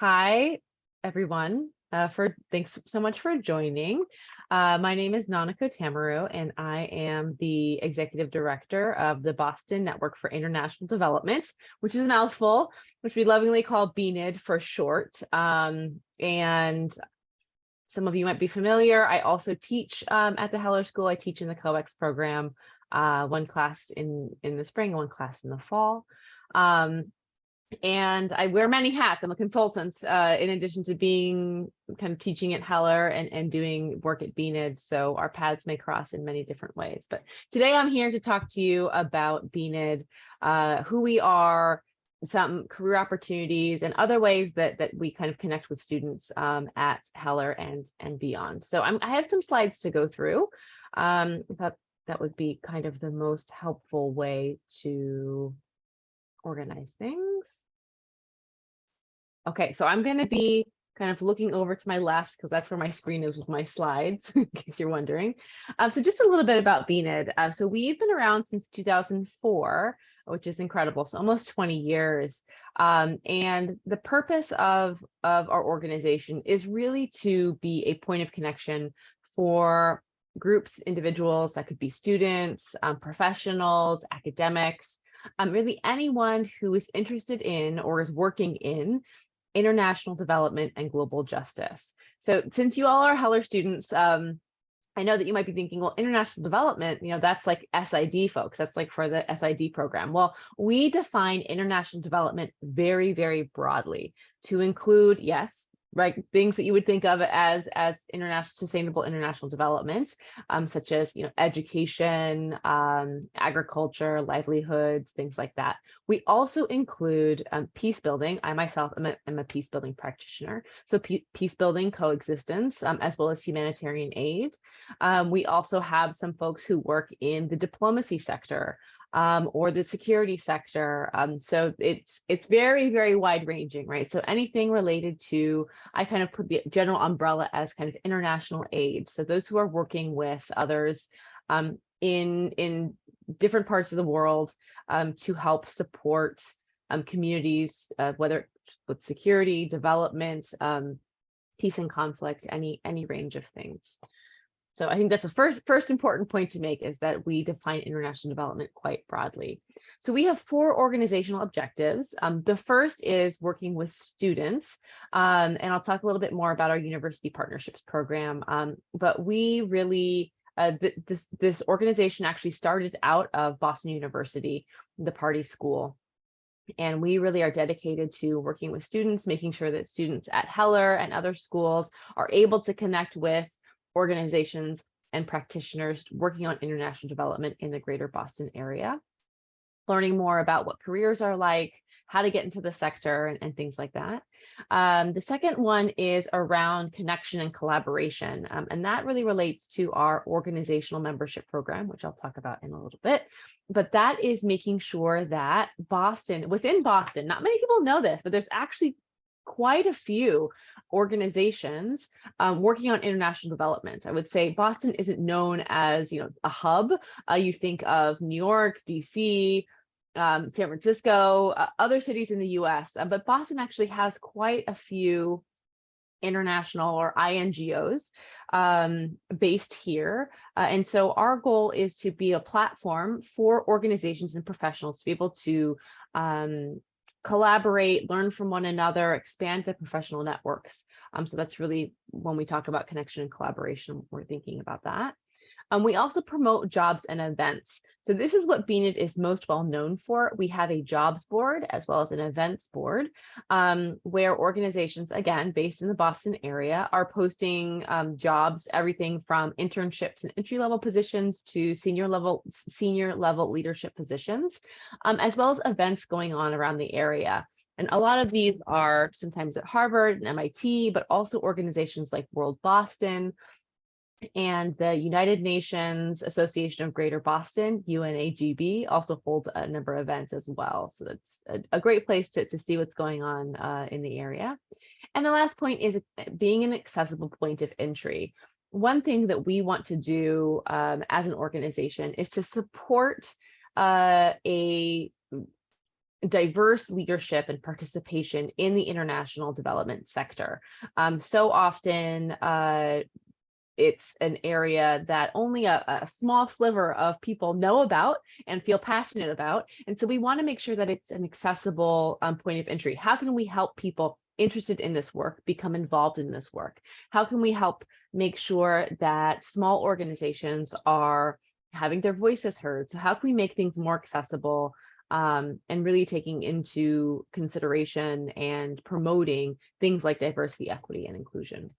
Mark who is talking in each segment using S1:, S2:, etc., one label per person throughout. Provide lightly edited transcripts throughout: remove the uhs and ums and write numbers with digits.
S1: Hi, everyone. Thanks so much for joining. My name is Nanako Tamaru, and I am the executive director of the Boston Network for International Development, which is a mouthful, which we lovingly call BNID for short. And some of you might be familiar. I also teach at the Heller School. I teach in the COEX program, one class in the spring, one class in the fall. And I wear many hats. I'm a consultant in addition to being kind of teaching at Heller and doing work at BNID. So our paths may cross in many different ways. But today I'm here to talk to you about BNID, who we are, some career opportunities, and other ways that we kind of connect with students at Heller and beyond. So I have some slides to go through. I thought that would be kind of the most helpful way to organize things. Okay, so I'm going to be kind of looking over to my left because that's where my screen is with my slides, in case you're wondering. So just a little bit about BNID. So we've been around since 2004, which is incredible. So almost 20 years. And the purpose of our organization is really to be a point of connection for groups, individuals, that could be students, professionals, academics, really anyone who is interested in or is working in international development and global justice. So since you all are Heller students, I know that you might be thinking, well, international development, that's like SID folks, that's like for the SID program. Well, we define international development very, very broadly to include, yes, right, things that you would think of as international sustainable international development, such as education, agriculture, livelihoods, things like that. We also include peace building. I myself am a peace building practitioner, so peace building, coexistence, as well as humanitarian aid. We also have some folks who work in the diplomacy sector, or the security sector. So it's very, very wide ranging, right? So anything related to, I kind of put the general umbrella as kind of international aid. So those who are working with others in different parts of the world to help support communities, whether with security, development, peace and conflict, any range of things. So I think that's the first important point to make, is that we define international development quite broadly. So we have 4 organizational objectives. The first is working with students, and I'll talk a little bit more about our university partnerships program. But we really, this organization actually started out of Boston University, the Party School. And we really are dedicated to working with students, making sure that students at Heller and other schools are able to connect with organizations and practitioners working on international development in the greater Boston area, learning more about what careers are like, how to get into the sector, and things like that. The second one is around connection and collaboration, and that really relates to our organizational membership program, which I'll talk about in a little bit. But that is making sure that within Boston, not many people know this, but there's actually quite a few organizations working on international development. I would say Boston isn't known as a hub. You think of New York, DC, San Francisco, other cities in the US, but Boston actually has quite a few international or INGOs based here. And so our goal is to be a platform for organizations and professionals to be able to collaborate, learn from one another, expand their professional networks. So that's really, when we talk about connection and collaboration, we're thinking about that. We also promote jobs and events. So this is what BNID is most well known for. We have a jobs board as well as an events board, where organizations, again, based in the Boston area, are posting jobs, everything from internships and entry-level positions to senior level leadership positions, as well as events going on around the area. And a lot of these are sometimes at Harvard and MIT, but also organizations like World Boston, and the United Nations Association of Greater Boston, UNAGB, also holds a number of events as well. So that's a great place to see what's going on in the area. And the last point is being an accessible point of entry. One thing that we want to do as an organization is to support a diverse leadership and participation in the international development sector. So often, it's an area that only a small sliver of people know about and feel passionate about. And so we want to make sure that it's an accessible point of entry. How can we help people interested in this work become involved in this work? How can we help make sure that small organizations are having their voices heard? So how can we make things more accessible and really taking into consideration and promoting things like diversity, equity, and inclusion?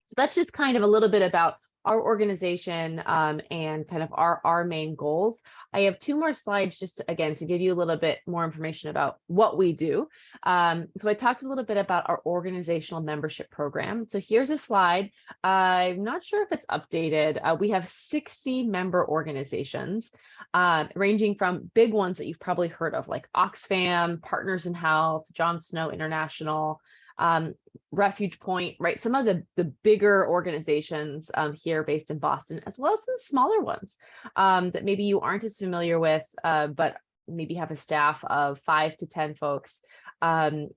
S1: So that's just kind of a little bit about our organization and kind of our main goals. I have two more slides just to, again, to give you a little bit more information about what we do. So I talked a little bit about our organizational membership program. So here's a slide. I'm not sure if it's updated. We have 60 member organizations, ranging from big ones that you've probably heard of, like Oxfam, Partners in Health, John Snow International, Refuge Point, right? Some of the bigger organizations here based in Boston, as well as some smaller ones that maybe you aren't as familiar with, but maybe have a staff of 5 to 10 folks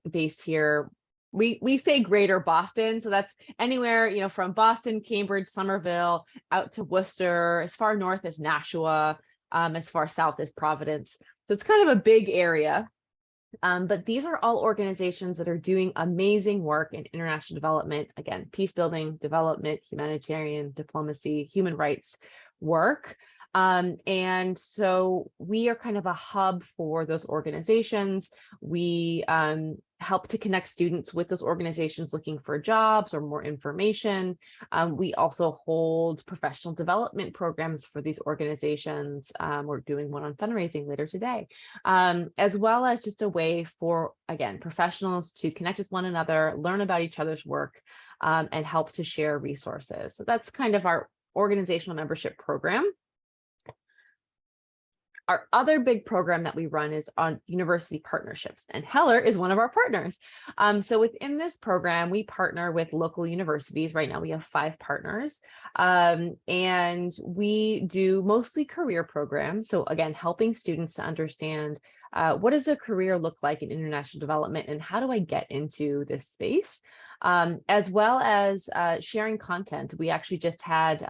S1: based here. We say greater Boston, so that's anywhere, you know, from Boston, Cambridge, Somerville, out to Worcester, as far north as Nashua, as far south as Providence. So it's kind of a big area. But these are all organizations that are doing amazing work in international development, again, peace building, development, humanitarian, diplomacy, human rights work. And so we are kind of a hub for those organizations. We help to connect students with those organizations looking for jobs or more information. We also hold professional development programs for these organizations. We're doing one on fundraising later today, as well as just a way for, again, professionals to connect with one another, learn about each other's work, and help to share resources. So that's kind of our organizational membership program. Our other big program that we run is on university partnerships, and Heller is one of our partners. So within this program, we partner with local universities. Right now we have 5 partners, and we do mostly career programs. So again, helping students to understand what does a career look like in international development and how do I get into this space, as well as sharing content. We actually just had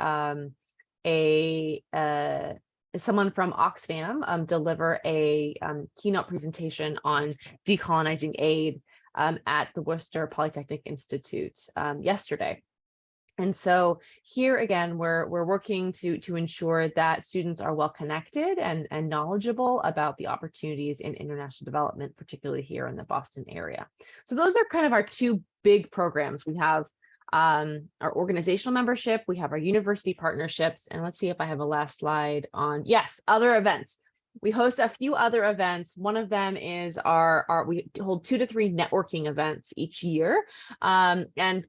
S1: someone from Oxfam deliver a keynote presentation on decolonizing aid at the Worcester Polytechnic Institute yesterday. And so here again, we're working to ensure that students are well connected and knowledgeable about the opportunities in international development, particularly here in the Boston area. So those are kind of our 2 big programs. We have our organizational membership, we have our university partnerships, and let's see if I have a last slide on, yes, other events. We host a few other events. One of them is we hold 2 to 3 networking events each year. And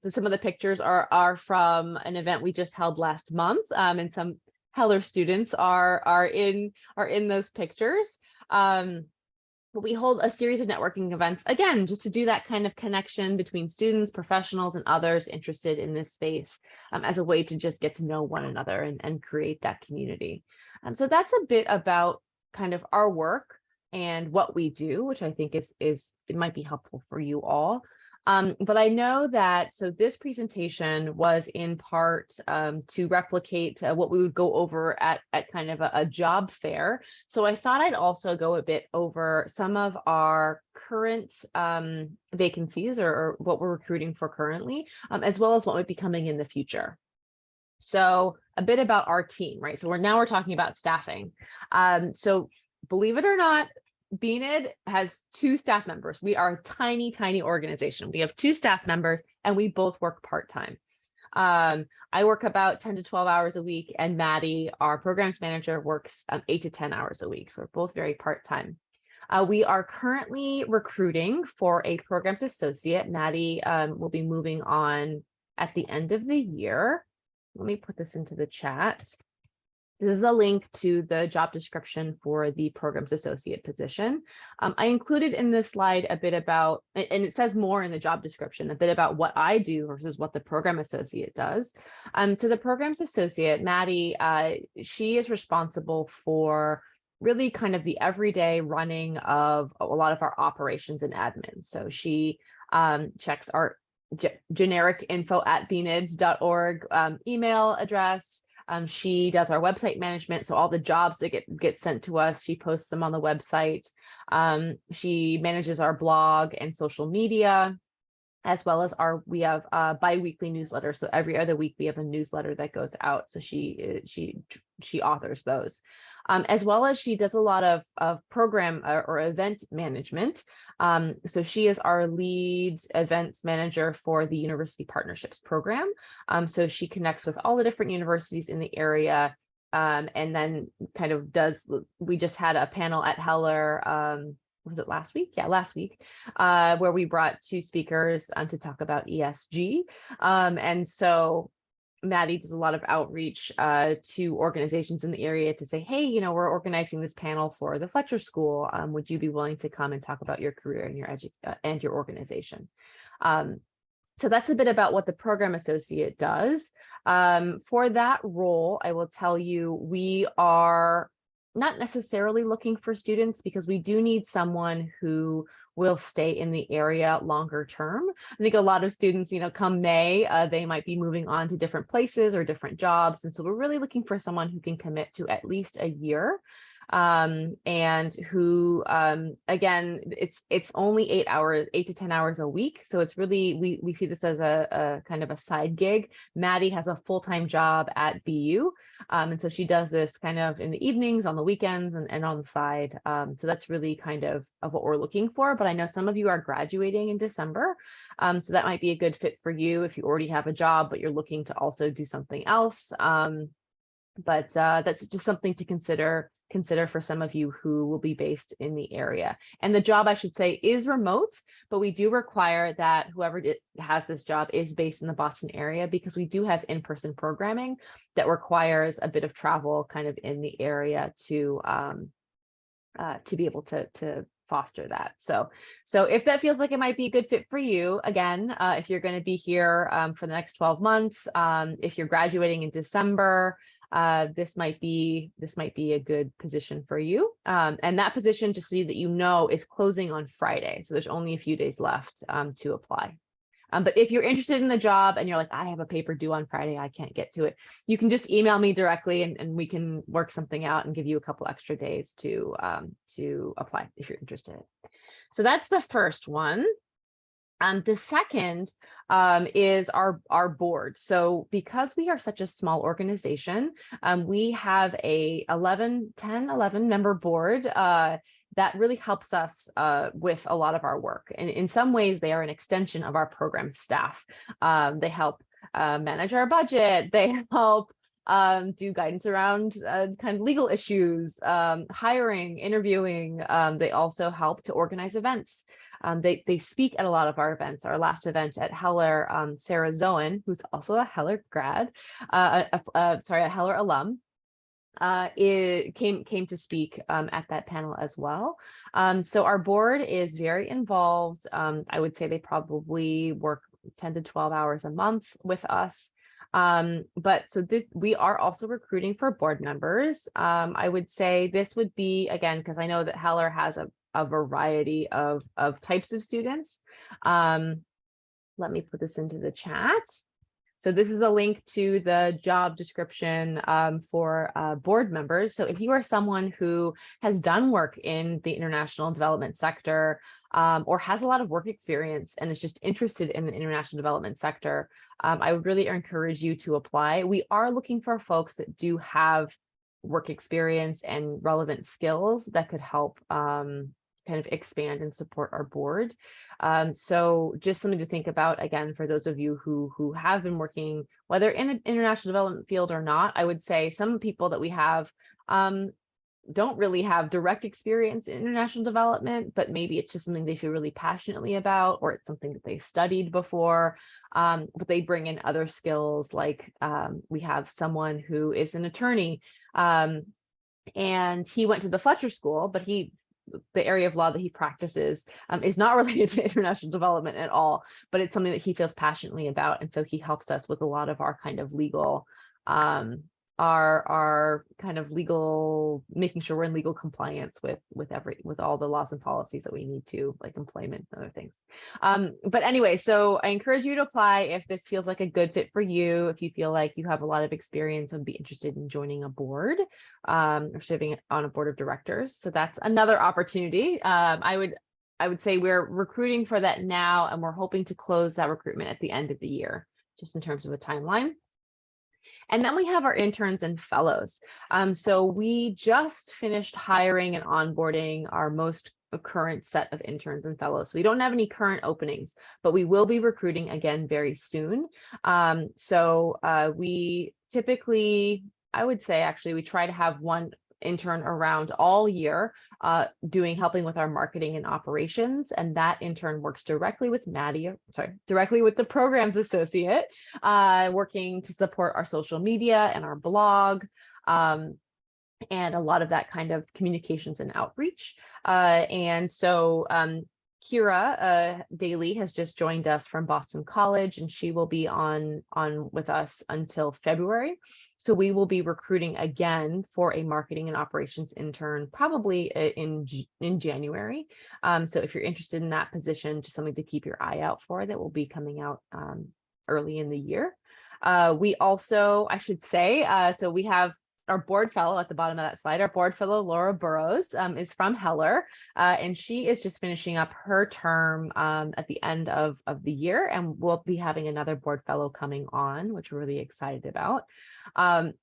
S1: some of the pictures are from an event we just held last month. And some Heller students are in those pictures. But we hold a series of networking events, again, just to do that kind of connection between students, professionals, and others interested in this space, as a way to just get to know one another and create that community. So that's a bit about kind of our work and what we do, which I think it might be helpful for you all. But I know that, so this presentation was in part to replicate what we would go over at kind of a job fair. So I thought I'd also go a bit over some of our current vacancies or what we're recruiting for currently, as well as what might be coming in the future. So a bit about our team, right? So we're talking about staffing. So believe it or not, BNID has 2 staff members. We are a tiny, tiny organization. We have 2 staff members and we both work part-time. I work about 10 to 12 hours a week, and Maddie, our programs manager, works 8 to 10 hours a week. So we're both very part-time. We are currently recruiting for a programs associate. Maddie will be moving on at the end of the year. Let me put this into the chat. This is a link to the job description for the programs associate position. I included in this slide a bit about, and it says more in the job description, a bit about what I do versus what the program associate does. So the programs associate, Maddie, she is responsible for really kind of the everyday running of a lot of our operations and admin. So she checks our generic info@bnids.org email address. She does our website management, so all the jobs that get sent to us, she posts them on the website. She manages our blog and social media, as well as we have a bi-weekly newsletter. So every other week we have a newsletter that goes out. So she authors those, as well as she does a lot of program or event management. So she is our lead events manager for the University Partnerships program. So she connects with all the different universities in the area, and then kind of we just had a panel at Heller, was it last week? Yeah, last week, where we brought 2 speakers to talk about ESG. And so Maddie does a lot of outreach to organizations in the area to say, hey, we're organizing this panel for the Fletcher School. Would you be willing to come and talk about your career and your organization? So that's a bit about what the program associate does. For that role, I will tell you, we are not necessarily looking for students, because we do need someone who will stay in the area longer term. I think a lot of students, come May, they might be moving on to different places or different jobs. And so we're really looking for someone who can commit to at least a year. And who, again, it's only 8 to 10 hours a week. So it's really, we see this as a kind of a side gig. Maddie has a full-time job at BU. And so she does this kind of in the evenings, on the weekends, and on the side. So that's really kind of what we're looking for. But I know some of you are graduating in December. So that might be a good fit for you if you already have a job, but you're looking to also do something else. But that's just something to consider for some of you who will be based in the area. And the job, I should say, is remote, but we do require that whoever has this job is based in the Boston area, because we do have in-person programming that requires a bit of travel kind of in the area to be able to foster that. So if that feels like it might be a good fit for you, again, if you're going to be here for the next 12 months, if you're graduating in December, this might be a good position for you. And that position, just so that you know, is closing on Friday. So there's only a few days left to apply. But if you're interested in the job and you're like, I have a paper due on Friday, I can't get to it, you can just email me directly, and we can work something out and give you a couple extra days to apply if you're interested. So that's the first one. The second is our board. So because we are such a small organization, we have a 11 member board that really helps us with a lot of our work. And in some ways, they are an extension of our program staff. They help manage our budget. They help do guidance around kind of legal issues, hiring, interviewing. They also help to organize events. They speak at a lot of our events. Our last event at Heller, Sarah Zoen, who's also a Heller grad, a Heller alum, came to speak at that panel as well. So our board is very involved. I would say they probably work 10 to 12 hours a month with us. But so we are also recruiting for board members. I would say this would be, again, because I know that Heller has a variety of types of students. Let me put this into the chat. So this is a link to the job description for board members. So if you are someone who has done work in the international development sector, or has a lot of work experience and is just interested in the international development sector, I would really encourage you to apply. We are looking for folks that do have work experience and relevant skills that could help kind of expand and support our board. So just something to think about, again, for those of you who have been working, whether in the international development field or not. I would say some people that we have don't really have direct experience in international development, but maybe it's just something they feel really passionately about, or it's something that they studied before, but they bring in other skills. Like we have someone who is an attorney, and he went to the Fletcher School, but the area of law that he practices is not related to international development at all, but it's something that he feels passionately about. And so he helps us with a lot of our kind of legal our kind of legal, making sure we're in legal compliance with all the laws and policies that we need to, like employment and other things. But anyway, so I encourage you to apply if this feels like a good fit for you, if you feel like you have a lot of experience and be interested in joining a board or serving on a board of directors. So that's another opportunity. I would say we're recruiting for that now, and we're hoping to close that recruitment at the end of the year, just in terms of a timeline. And then we have our interns and fellows. So we just finished hiring and onboarding our most current set of interns and fellows. We don't have any current openings, but we will be recruiting again very soon. We typically, I would say actually, we try to have one intern around all year, helping with our marketing and operations, and that intern works directly with directly with the programs associate, working to support our social media and our blog, and a lot of that kind of communications and outreach. Kira Daly has just joined us from Boston College, and she will be on with us until February. So we will be recruiting again for a marketing and operations intern, probably in January. So if you're interested in that position, just something to keep your eye out for, that will be coming out early in the year. We also, I should say, so we have our board fellow at the bottom of that slide. Our board fellow, Laura Burrows, is from Heller, and she is just finishing up her term at the end of the year, and we'll be having another board fellow coming on, which we're really excited about. And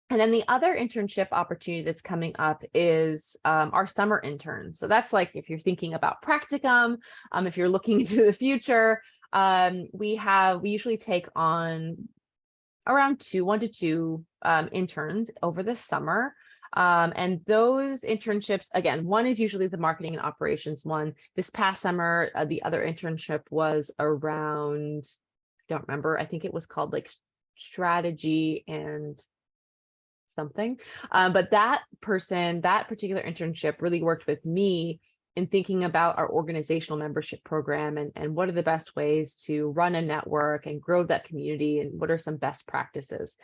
S1: then the other internship opportunity that's coming up is our summer interns. So that's like if you're thinking about practicum, if you're looking into the future, we usually take on around 1 to 2 interns over the summer. And those internships, again, one is usually the marketing and operations one. This past summer, the other internship was around, I don't remember, I think it was called like strategy and something. But that particular internship really worked with me in thinking about our organizational membership program and what are the best ways to run a network and grow that community, and what are some best practices.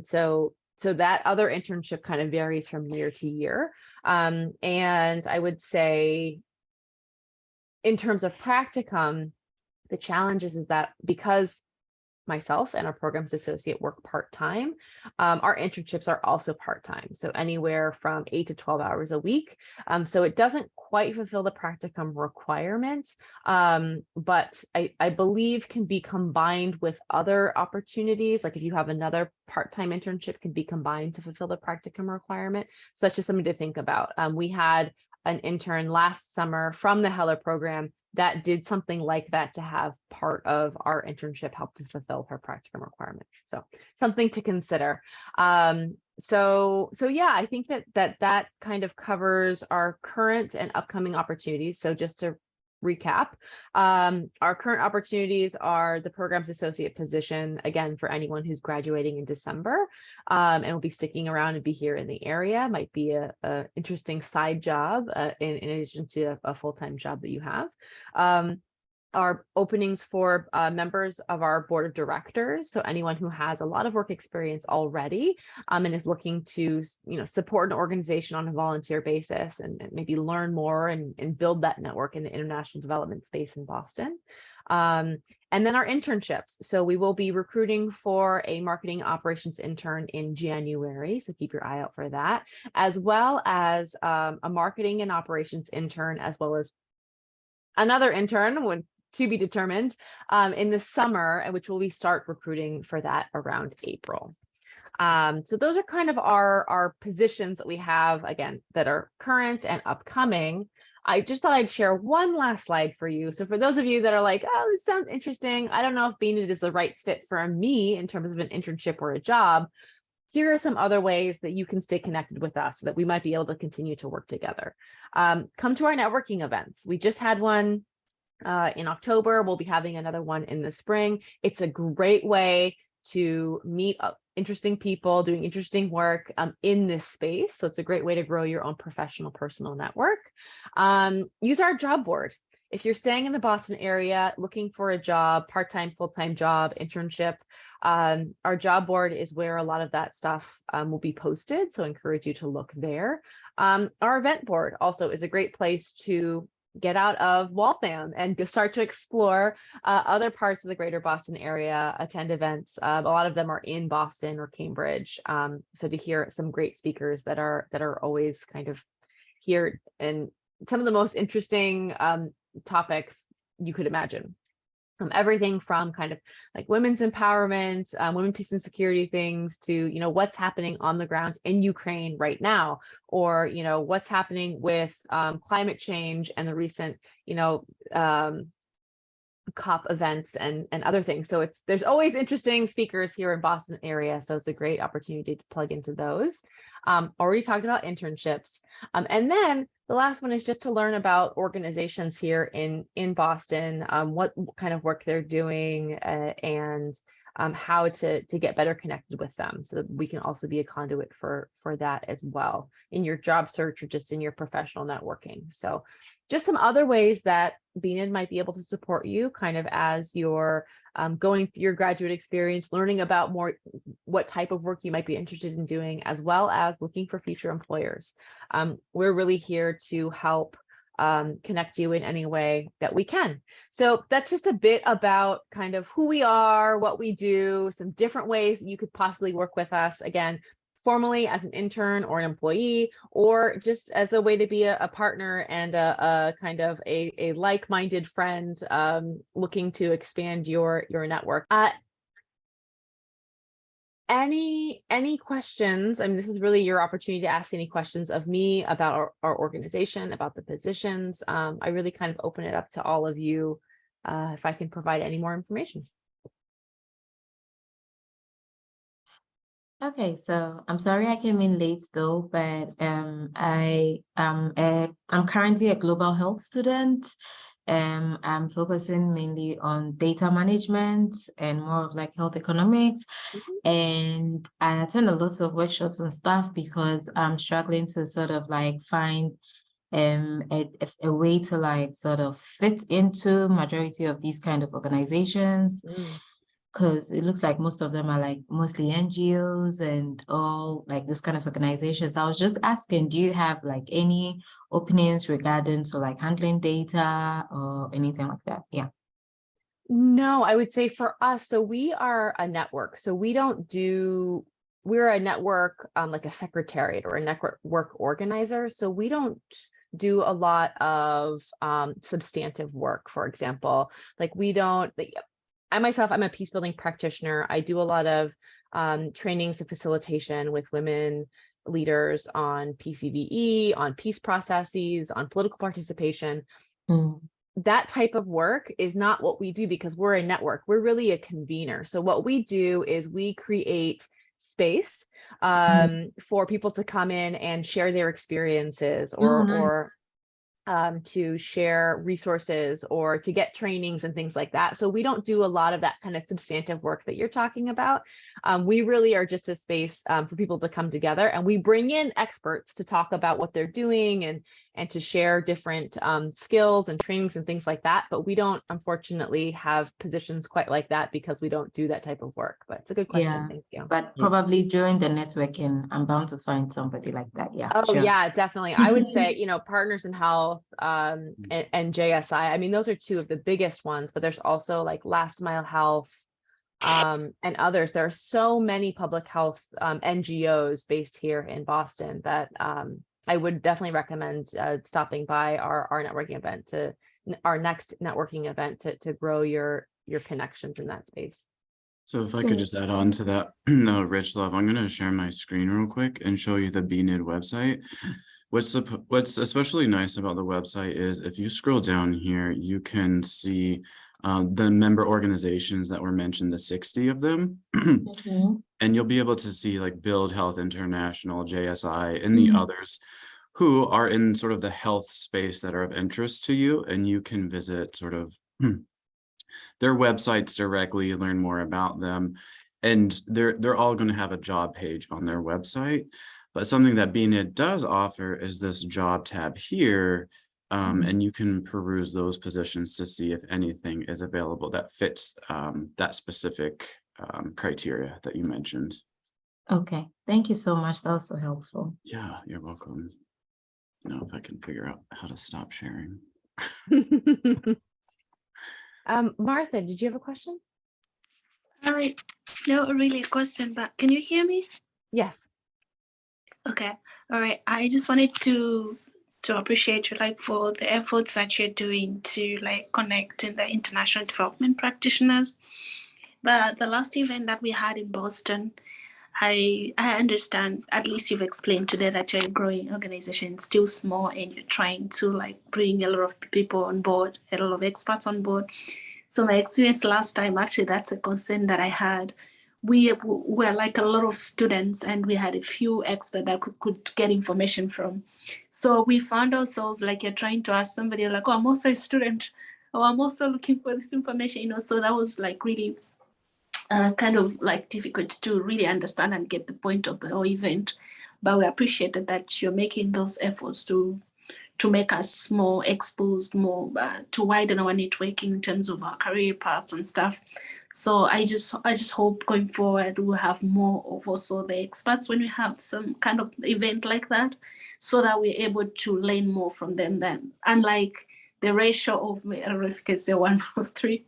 S1: So that other internship kind of varies from year to year. And I would say in terms of practicum, the challenge is that because myself and our programs associate work part-time, our internships are also part-time, so anywhere from 8 to 12 hours a week. So it doesn't quite fulfill the practicum requirements, but I believe can be combined with other opportunities. Like if you have another part-time internship, can be combined to fulfill the practicum requirement. So that's just something to think about. We had an intern last summer from the Heller program that did something like that to have part of our internship help to fulfill her practicum requirement. So something to consider. So yeah, I think that kind of covers our current and upcoming opportunities. So just to recap, our current opportunities are the programs associate position, again, for anyone who's graduating in December and will be sticking around and be here in the area. Might be a interesting side job in addition to a full-time job that you have. Our openings for members of our board of directors, so anyone who has a lot of work experience already and is looking to support an organization on a volunteer basis and maybe learn more and build that network in the international development space in Boston. And then our internships. So we will be recruiting for a marketing operations intern in January, so keep your eye out for that, as well as a marketing and operations intern, as well as another intern to be determined in the summer, which will start recruiting for that around April. So those are kind of our positions that we have, again, that are current and upcoming. I just thought I'd share one last slide for you. So for those of you that are like, oh, this sounds interesting, I don't know if BNID is the right fit for me in terms of an internship or a job, here are some other ways that you can stay connected with us so that we might be able to continue to work together. Come to our networking events. We just had one in October. We'll be having another one in the spring. It's a great way to meet interesting people doing interesting work in this space. So it's a great way to grow your own professional personal network. Use our job board. if you're staying in the Boston area, looking for a job, part-time, full-time job, internship, our job board is where a lot of that stuff will be posted. So I encourage you to look there. Our event board also is a great place to get out of Waltham and start to explore other parts of the greater Boston area, attend events. A lot of them are in Boston or Cambridge. So to hear some great speakers that are always kind of here, and some of the most interesting topics you could imagine. Everything from kind of like women's empowerment, women, peace and security things to, you know, what's happening on the ground in Ukraine right now, or, you know, what's happening with climate change and the recent, you know, COP events and other things. So there's always interesting speakers here in Boston area. So it's a great opportunity to plug into those. Already talked about internships. And then the last one is just to learn about organizations here in Boston, what kind of work they're doing, and how to get better connected with them, so that we can also be a conduit for that as well in your job search or just in your professional networking. So just some other ways that BNID might be able to support you kind of as you're going through your graduate experience, learning about more what type of work you might be interested in doing, as well as looking for future employers. We're really here to help connect you in any way that we can. So that's just a bit about kind of who we are, what we do, some different ways that you could possibly work with us. Again, formally as an intern or an employee, or just as a way to be a partner and a kind of a like-minded friend looking to expand your network. Any questions? I mean, this is really your opportunity to ask any questions of me about our organization, about the positions. I really kind of open it up to all of you if I can provide any more information.
S2: Okay, so I'm sorry I came in late though, but I'm currently a global health student. I'm focusing mainly on data management and more of like health economics. And I attend a lot of workshops and stuff because I'm struggling to sort of like find a way to like sort of fit into majority of these kind of organizations. Because it looks like most of them are like mostly NGOs and all like those kind of organizations. I was just asking, do you have like any openings regarding to like handling data or anything like that? Yeah.
S1: No, I would say for us, so we are a network. So we're a network, like a secretariat or a network organizer. So we don't do a lot of substantive work, for example. Like I myself, I'm a peace building practitioner. I do a lot of trainings and facilitation with women leaders on PCVE, on peace processes, on political participation. That type of work is not what we do because we're a network. We're really a convener. So what we do is we create space for people to come in and share their experiences or to share resources or to get trainings and things like that. So we don't do a lot of that kind of substantive work that you're talking about. We really are just a space for people to come together, and we bring in experts to talk about what they're doing and to share different skills and trainings and things like that. But we don't, unfortunately, have positions quite like that because we don't do that type of work. But it's a good question.
S2: Yeah.
S1: Thank you.
S2: But probably during the networking, I'm bound to find somebody like that. Yeah.
S1: Oh,
S2: sure.
S1: yeah, definitely. I would say, Partners in Health and JSI. I mean, those are two of the biggest ones, but there's also like Last Mile Health and others. There are so many public health NGOs based here in Boston that I would definitely recommend stopping by our networking event, our next networking event to grow your connections in that space.
S3: So if I could just add on to that, Rich Love, I'm going to share my screen real quick and show you the BNID website. What's especially nice about the website is if you scroll down here, you can see the member organizations that were mentioned, the 60 of them. And you'll be able to see like Build Health International, JSI, and the others who are in sort of the health space that are of interest to you. And you can visit sort of their websites directly, learn more about them, and they're all going to have a job page on their website. But something that BNID does offer is this job tab here, And you can peruse those positions to see if anything is available that fits that specific criteria that you mentioned.
S2: Okay, thank you so much. That was so helpful.
S3: Yeah, you're welcome. Now, if I can figure out how to stop sharing.
S1: Martha, did you have a question?
S4: No, really a question, but can you hear me?
S1: Yes.
S4: Okay. All right. I just wanted to appreciate you for the efforts that you're doing to connecting the international development practitioners. But the last event that we had in Boston, I understand, at least you've explained today, that you're a growing organization, still small, and you're trying to bring a lot of people on board, a lot of experts on board. So my experience last time, actually, that's a concern that I had. We were a lot of students, and we had a few experts that could get information from. So we found ourselves you're trying to ask somebody oh, I'm also a student, or I'm also looking for this information, so that was really kind of difficult to really understand and get the point of the whole event. But we appreciated that you're making those efforts to make us more exposed, more to widen our networking in terms of our career paths and stuff. So I just hope going forward we'll have more of also the experts when we have some kind of event like that, so that we're able to learn more from them. Then, unlike the ratio of, I don't know if you can say 1 or 3,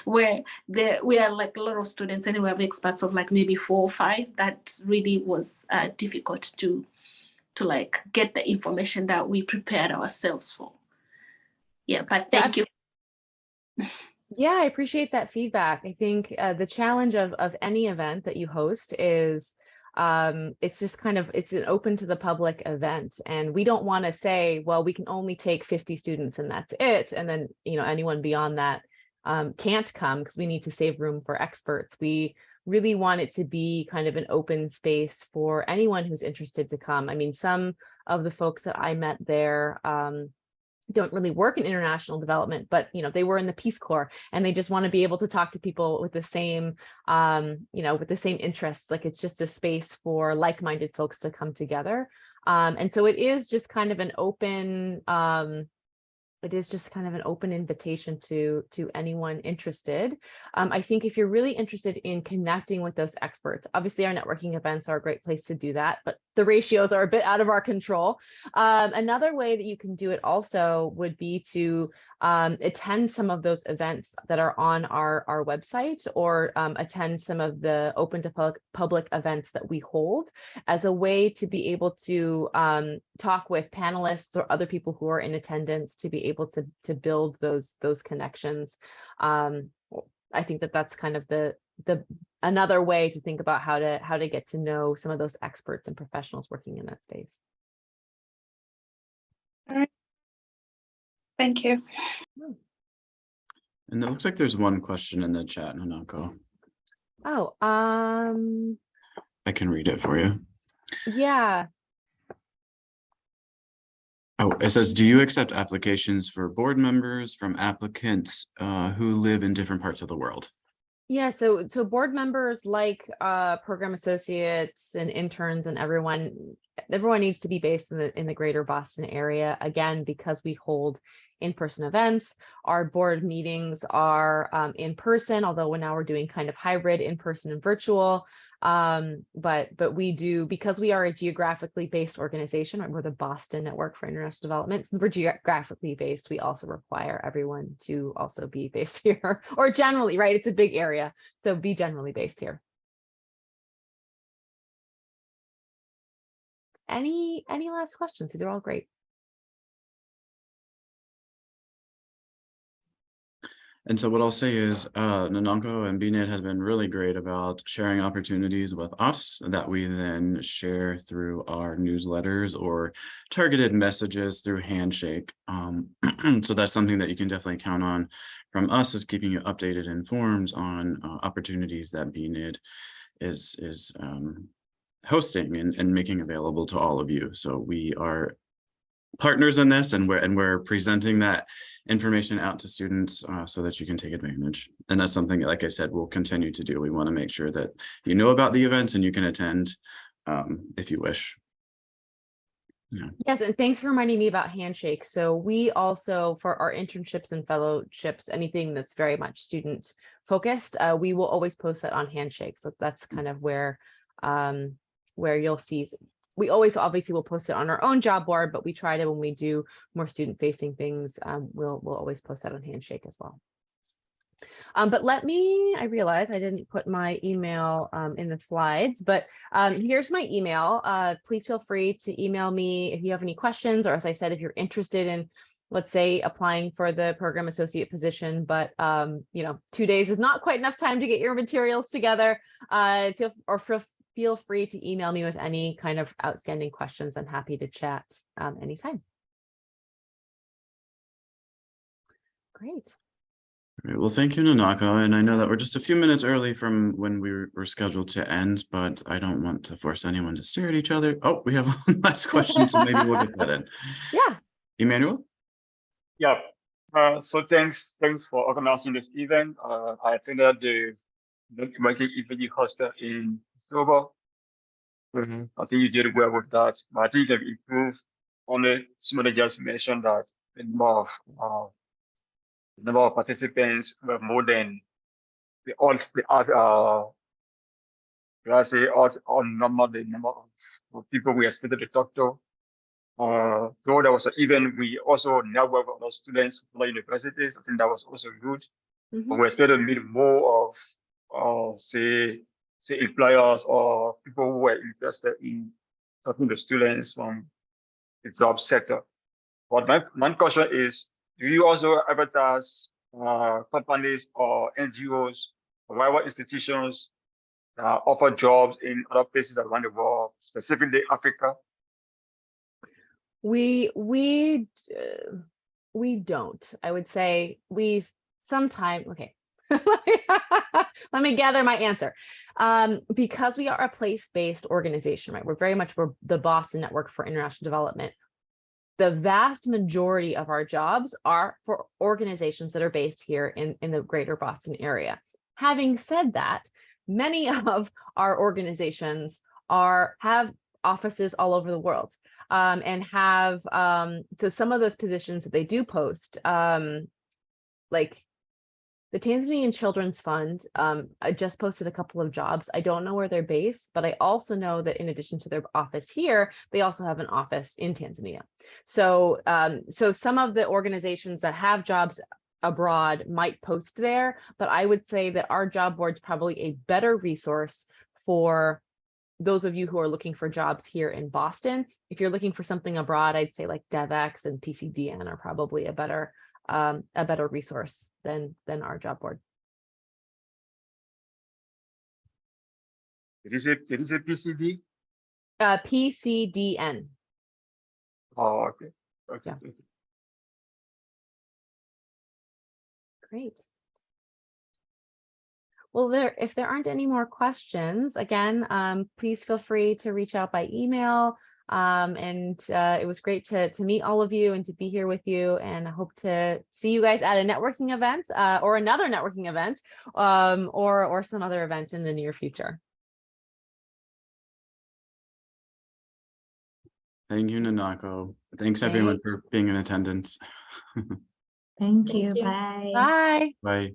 S4: where we are a lot of students and we have experts of maybe 4 or 5, that really was difficult to get the information that we prepared ourselves for. Yeah, but thank you.
S1: Yeah, I appreciate that feedback. I think the challenge of any event that you host is it's just it's an open to the public event, and we don't want to say, well, we can only take 50 students and that's it, and then anyone beyond that can't come, because we need to save room for experts. We really want it to be kind of an open space for anyone who's interested to come. I mean, some of the folks that I met there don't really work in international development, but they were in the Peace Corps, and they just want to be able to talk to people with the same with the same interests. It's just a space for like-minded folks to come together, and so it is just kind of an open invitation to anyone interested. I think if you're really interested in connecting with those experts, obviously our networking events are a great place to do that, but the ratios are a bit out of our control. Another way that you can do it also would be to attend some of those events that are on our website, or attend some of the open to public events that we hold, as a way to be able to talk with panelists or other people who are in attendance, to be able to build those connections. I think that's kind of the another way to think about how to get to know some of those experts and professionals working in that space.
S4: All right. Thank you.
S3: And it looks like there's one question in the chat, Nanako.
S1: Oh,
S3: I can read it for you.
S1: Yeah.
S3: Oh, it says, do you accept applications for board members from applicants who live in different parts of the world?
S1: Yeah, so board members, program associates and interns and everyone needs to be based in the greater Boston area. Again, because we hold in-person events, our board meetings are in person, although now we're doing kind of hybrid in-person and virtual. But we do, because we are a geographically based organization, right? We're the Boston Network for International Development. Since we're geographically based, we also require everyone to also be based here, or generally, right? It's a big area, so be generally based here. Any last questions? These are all great.
S3: And so what I'll say is Nanako and BNID have been really great about sharing opportunities with us that we then share through our newsletters or targeted messages through Handshake. So that's something that you can definitely count on from us, is keeping you updated and informed on opportunities that BNID is hosting and making available to all of you. So we are partners in this, and we're presenting that information out to students so that you can take advantage. And that's something, like I said, we'll continue to do. We want to make sure that you know about the events and you can attend if you wish.
S1: Yes, and thanks for reminding me about Handshake. So we also, for our internships and fellowships, anything that's very much student focused, we will always post that on Handshake. So that's kind of where you'll see. We always obviously will post it on our own job board, but we try to, when we do more student facing things, we'll always post that on Handshake as well. But I realize I didn't put my email in the slides, but here's my email. Please feel free to email me if you have any questions, or as I said, if you're interested in, let's say, applying for the program associate position, but 2 days is not quite enough time to get your materials together. Feel free to email me with any kind of outstanding questions. I'm happy to chat anytime. Great.
S3: Great. Well, thank you, Nanako. And I know that we're just a few minutes early from when we were scheduled to end, but I don't want to force anyone to stare at each other. Oh, we have one last question, so maybe we'll get that in.
S1: Yeah.
S3: Emmanuel?
S5: Yeah. So thanks for organizing this event. I attended the networking event you hosted in October. I think you did well with that, but I think you can improve on it. Somebody just mentioned that the number of participants were more than the number of people we expected to talk to. Though there was even we also network with other students from other universities. I think that was also good. But we expected to meet more of say employers or people who were interested in talking to students from the job sector. But my question is, do you also advertise companies or NGOs or private institutions that offer jobs in other places around the world, specifically Africa?
S1: We don't. I would say we sometimes. Okay. Let me gather my answer. Because we are a place-based organization, right? We're the Boston Network for International Development. The vast majority of our jobs are for organizations that are based here in the greater Boston area. Having said that, many of our organizations have offices all over the world, and have so some of those positions that they do post, like the Tanzanian Children's Fund, I just posted a couple of jobs. I don't know where they're based, but I also know that in addition to their office here, they also have an office in Tanzania. So, so some of the organizations that have jobs abroad might post there, but I would say that our job board is probably a better resource for those of you who are looking for jobs here in Boston. If you're looking for something abroad, I'd say like DevX and PCDN are probably a better resource than our job board.
S5: Did you say PCD?
S1: PCDN.
S5: Oh, okay. Okay.
S1: Yeah. Great. Well, if there aren't any more questions, again, please feel free to reach out by email. It was great to meet all of you and to be here with you. And I hope to see you guys at a networking event, or another networking event, or some other event in the near future.
S3: Thank you, Nanako. Thanks everyone for being in attendance.
S2: Thank you. Bye.
S1: Bye.
S3: Bye.